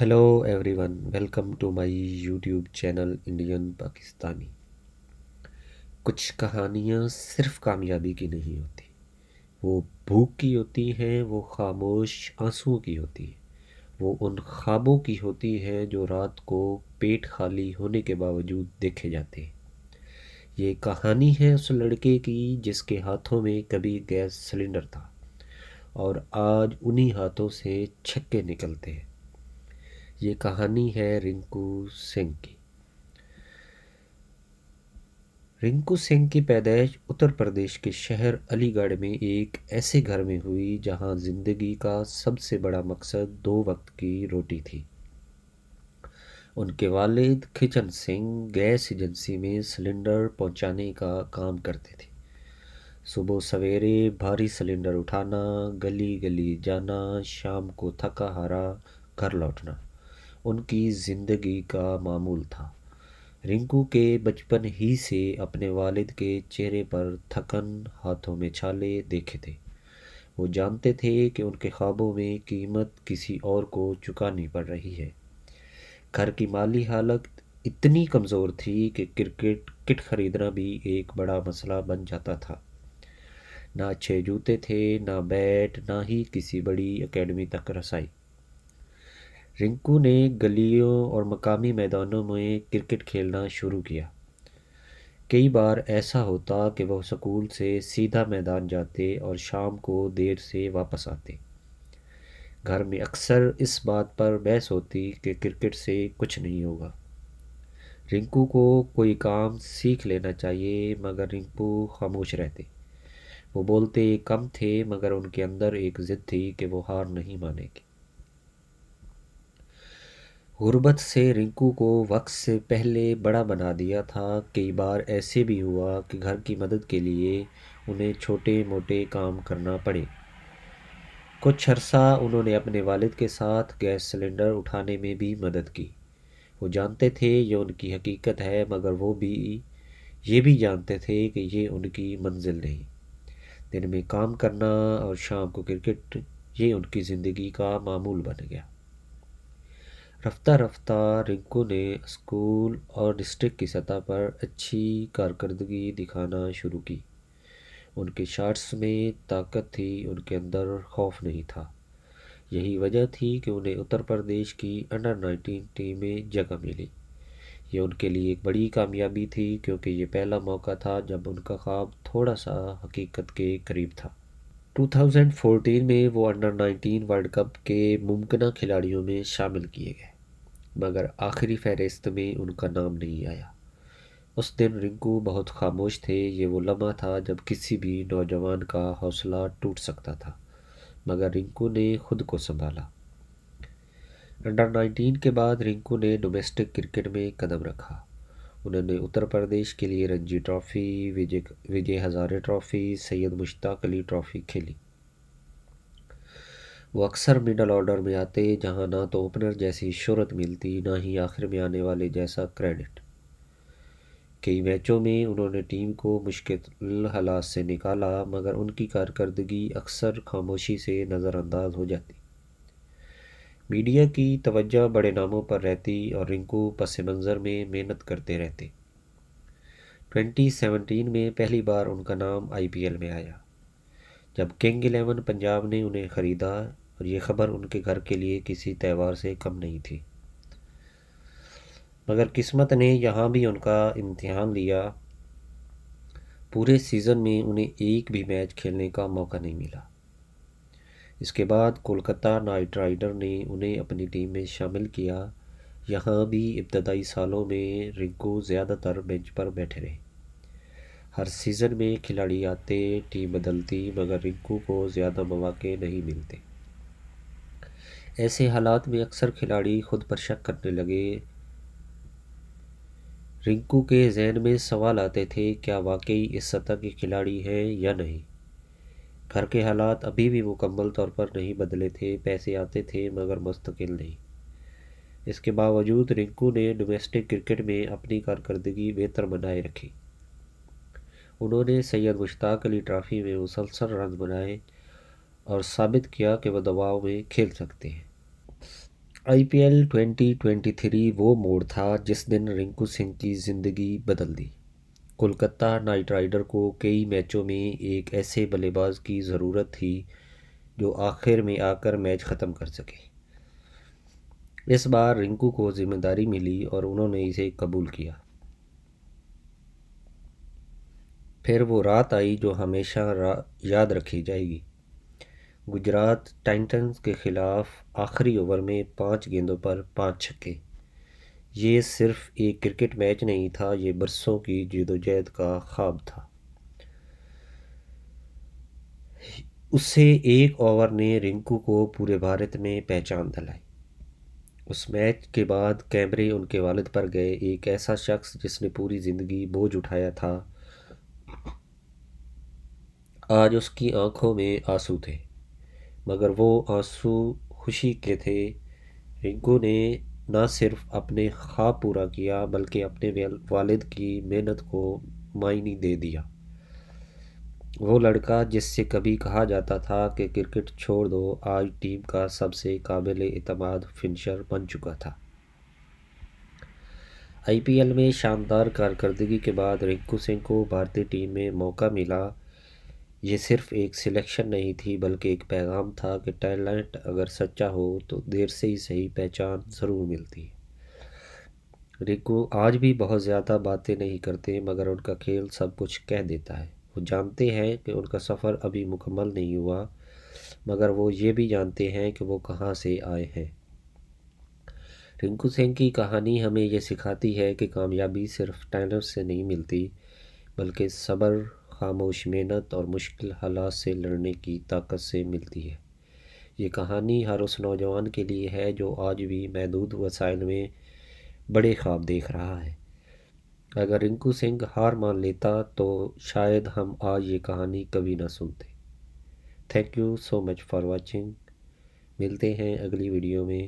Hello everyone, welcome to my YouTube channel Indian Pakistani. कुछ कहानियाँ सिर्फ कामयाबी की नहीं होती, वो भूख की होती हैं, वो खामोश आंसुओं की होती हैं, वो उन ख्वाबों की होती हैं जो रात को पेट खाली होने के बावजूद देखे जाते हैं। ये कहानी है उस लड़के की जिसके हाथों में कभी गैस सिलेंडर था और आज उन्हीं हाथों से छक्के निकलते हैं। ये कहानी है रिंकू सिंह की। रिंकू सिंह की पैदाइश उत्तर प्रदेश के शहर अलीगढ़ में एक ऐसे घर में हुई जहां जिंदगी का सबसे बड़ा मकसद दो वक्त की रोटी थी। उनके वालिद खिचन सिंह गैस एजेंसी में सिलेंडर पहुंचाने का काम करते थे। सुबह सवेरे भारी सिलेंडर उठाना, गली गली जाना, शाम को थका हारा घर लौटना उनकी जिंदगी का मामूल था। रिंकू के बचपन ही से अपने वालिद के चेहरे पर थकन, हाथों में छाले देखे थे। वो जानते थे कि उनके ख्वाबों में कीमत किसी और को चुकानी पड़ रही है। घर की माली हालत इतनी कमज़ोर थी कि क्रिकेट किट खरीदना भी एक बड़ा मसला बन जाता था। ना अच्छे जूते थे, ना बैट, ना ही किसी बड़ी एकेडमी तक रसाई। रिंकू ने गलियों और मकामी मैदानों में क्रिकेट खेलना शुरू किया। कई बार ऐसा होता कि वह स्कूल से सीधा मैदान जाते और शाम को देर से वापस आते। घर में अक्सर इस बात पर बहस होती कि क्रिकेट से कुछ नहीं होगा। रिंकू को कोई काम सीख लेना चाहिए, मगर रिंकू खामोश रहते। वो बोलते कम थे, मगर उनके अंदर एक ज़िद थी कि वो हार नहीं मानेगी। गुर्बत से रिंकू को वक्त से पहले बड़ा बना दिया था। कई बार ऐसे भी हुआ कि घर की मदद के लिए उन्हें छोटे मोटे काम करना पड़े। कुछ अरसा उन्होंने अपने वालिद के साथ गैस सिलेंडर उठाने में भी मदद की। वो जानते थे ये उनकी हकीकत है, मगर वो भी ये भी जानते थे कि ये उनकी मंजिल नहीं। दिन में काम करना और शाम को क्रिकेट, ये उनकी ज़िंदगी का मामूल बन गया। रफ्ता रफ्ता रिंकू ने स्कूल और डिस्ट्रिक्ट की सतह पर अच्छी कारकर्दगी दिखाना शुरू की। उनके शॉट्स में ताकत थी, उनके अंदर खौफ नहीं था। यही वजह थी कि उन्हें उत्तर प्रदेश की अंडर 19 टीम में जगह मिली। ये उनके लिए एक बड़ी कामयाबी थी, क्योंकि ये पहला मौका था जब उनका ख्वाब थोड़ा सा हकीकत के करीब था। 2014 में वो अंडर 19 वर्ल्ड कप के मुमकिन खिलाड़ियों में शामिल किए गए, मगर आखिरी फहरिस्त में उनका नाम नहीं आया। उस दिन रिंकू बहुत खामोश थे। ये वो लम्हा था जब किसी भी नौजवान का हौसला टूट सकता था, मगर रिंकू ने खुद को संभाला। अंडर 19 के बाद रिंकू ने डोमेस्टिक क्रिकेट में कदम रखा। उन्होंने उत्तर प्रदेश के लिए Ranji trophy, Vijay Vijay Hazare trophy, Syed Mushtaq Ali trophy खेली। वो अक्सर मिडल ऑर्डर में आते, जहां ना तो ओपनर जैसी शोहरत मिलती, ना ही आखिर में आने वाले जैसा क्रेडिट। कई मैचों में उन्होंने टीम को मुश्किल हालात से निकाला, मगर उनकी कारकर्दगी अक्सर खामोशी से नज़रअंदाज हो जाती। मीडिया की तवज्जो बड़े नामों पर रहती और रिंकू पस मंज़र में मेहनत करते रहते। 2017 में पहली बार उनका नाम आईपीएल में आया, जब किंग 11 पंजाब ने उन्हें ख़रीदा, और ये खबर उनके घर के लिए किसी त्यौहार से कम नहीं थी। मगर किस्मत ने यहाँ भी उनका इम्तिहान लिया। पूरे सीज़न में उन्हें एक भी मैच खेलने का मौका नहीं मिला। इसके बाद कोलकाता नाइट राइडर ने उन्हें अपनी टीम में शामिल किया। यहाँ भी इब्तदाई सालों में रिंकू ज़्यादातर बेंच पर बैठे रहे। हर सीज़न में खिलाड़ी आते, टीम बदलती, मगर रिंकू को ज़्यादा मौके नहीं मिलते। ऐसे हालात में अक्सर खिलाड़ी खुद पर शक करने लगे। रिंकू के जहन में सवाल आते थे, क्या वाकई इस सतह के खिलाड़ी हैं या नहीं। घर के हालात अभी भी मुकम्मल तौर पर नहीं बदले थे, पैसे आते थे मगर मुस्तकिल नहीं। इसके बावजूद रिंकू ने डोमेस्टिक क्रिकेट में अपनी कारकर्दगी बेहतर बनाए रखी। उन्होंने सैयद मुश्ताक अली ट्रॉफ़ी में मुसलसल रन बनाए और साबित किया कि वह दबाव में खेल सकते हैं। IPL 2023 وہ موڑ تھا جس دن رنکو سنگھ کی زندگی بدل دی۔ کولکتہ نائٹ رائڈر کو کئی میچوں میں ایک ایسے بلے باز کی ضرورت تھی جو آخر میں آ کر میچ ختم کر سکے۔ اس بار رنکو کو ذمہ داری ملی اور انہوں نے اسے قبول کیا۔ پھر وہ رات آئی جو ہمیشہ یاد رکھی جائے گی۔ گجرات ٹائٹنز کے خلاف آخری اوور میں 5 گیندوں پر 5 چھکے۔ یہ صرف ایک کرکٹ میچ نہیں تھا، یہ برسوں کی جدوجہد کا خواب تھا۔ اس سے ایک اوور نے رنکو کو پورے بھارت میں پہچان دلائی۔ اس میچ کے بعد کیمرے ان کے والد پر گئے، ایک ایسا شخص جس نے پوری زندگی بوجھ اٹھایا تھا۔ آج اس کی آنکھوں میں آنسو تھے، مگر وہ آنسو خوشی کے تھے۔ رنکو نے نہ صرف اپنے خواب پورا کیا بلکہ اپنے والد کی محنت کو معنی دے دیا۔ وہ لڑکا جس سے کبھی کہا جاتا تھا کہ کرکٹ چھوڑ دو، آج ٹیم کا سب سے قابل اعتماد فنشر بن چکا تھا۔ IPL میں شاندار کارکردگی کے بعد رنکو سنگھ کو بھارتی ٹیم میں موقع ملا۔ یہ صرف ایک سلیکشن نہیں تھی بلکہ ایک پیغام تھا کہ ٹیلنٹ اگر سچا ہو تو دیر سے ہی صحیح پہچان ضرور ملتی ہے۔ رنکو آج بھی بہت زیادہ باتیں نہیں کرتے مگر ان کا کھیل سب کچھ کہہ دیتا ہے۔ وہ جانتے ہیں کہ ان کا سفر ابھی مکمل نہیں ہوا، مگر وہ یہ بھی جانتے ہیں کہ وہ کہاں سے آئے ہیں۔ رنکو سنگھ کی کہانی ہمیں یہ سکھاتی ہے کہ کامیابی صرف ٹیلنٹ سے نہیں ملتی بلکہ صبر، خاموش محنت اور مشکل حالات سے لڑنے کی طاقت سے ملتی ہے۔ یہ کہانی ہر اس نوجوان کے لیے ہے جو آج بھی محدود وسائل میں بڑے خواب دیکھ رہا ہے۔ اگر رنکو سنگھ ہار مان لیتا تو شاید ہم آج یہ کہانی کبھی نہ سنتے۔ Thank you so much for watching. ملتے ہیں اگلی ویڈیو میں۔